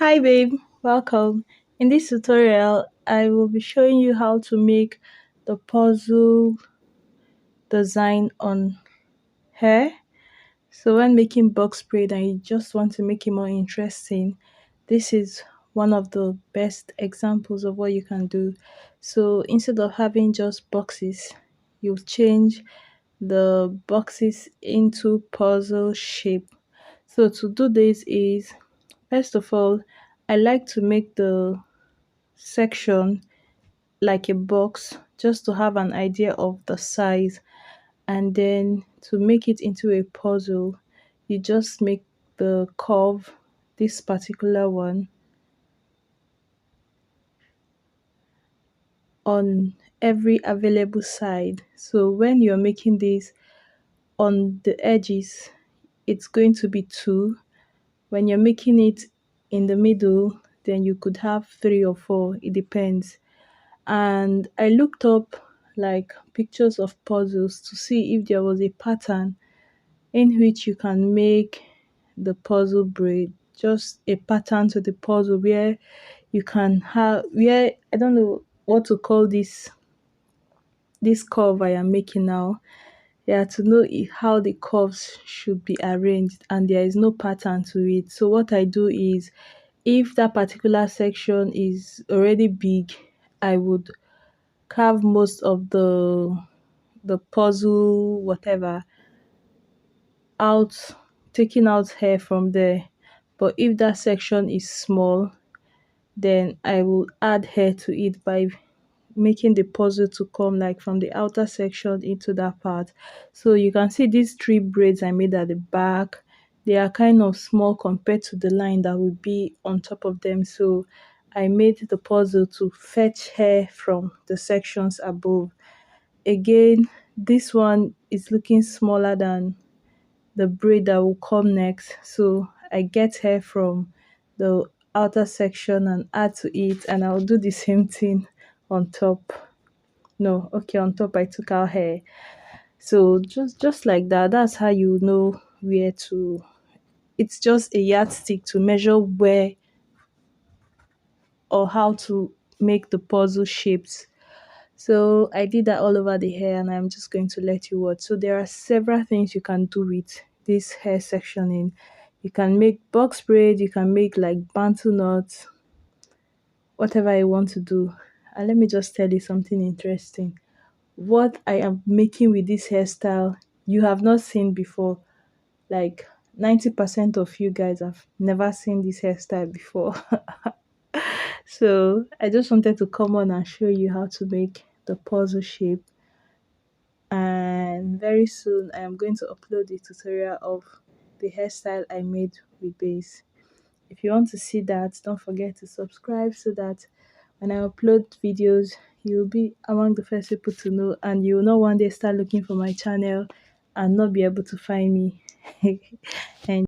Hi babe, welcome. In this tutorial, I will be showing you how to make the puzzle design on hair. So when making box braid and you just want to make it more interesting, this is one of the best examples of what you can do. So instead of having just boxes, you change the boxes into puzzle shape. So to do this is, first of all, I like to make the section like a box just to have an idea of the size, and then to make it into a puzzle you just make the curve, this particular one, on every available side. So when you're making this on the edges, it's going to be 2. When you're making it in the middle, then you could have 3 or 4, it depends. And I looked up like pictures of puzzles to see if there was a pattern in which you can make the puzzle braid, just a pattern to the puzzle where you can have, where I don't know what to call this curve I am making now. Yeah, to know how the curves should be arranged and there is no pattern to it. So what I do is, if that particular section is already big, I would carve most of the puzzle whatever out, taking out hair from there. But if that section is small, then I will add hair to it by making the puzzle to come like from the outer section into that part. So you can see these 3 braids I made at the back, they are kind of small compared to the line that will be on top of them. So I made the puzzle to fetch hair from the sections above. Again, this one is looking smaller than the braid that will come next, so I get hair from the outer section and add to it, and I'll do the same thing on top. No, okay, on top I took out hair. So just like that, that's how you know where to, it's just a yardstick to measure where or how to make the puzzle shapes. So I did that all over the hair, and I'm just going to let you watch. So there are several things you can do with this hair sectioning. You can make box braid, you can make like bantu knots, whatever you want to do. And let me just tell you something interesting. What I am making with this hairstyle, you have not seen before. Like 90% of you guys have never seen this hairstyle before. So I just wanted to come on and show you how to make the puzzle shape, and very soon I am going to upload the tutorial of the hairstyle I made with base. If you want to see that, don't forget to subscribe so that when I upload videos you'll be among the first people to know, and you will not one day start looking for my channel and not be able to find me. And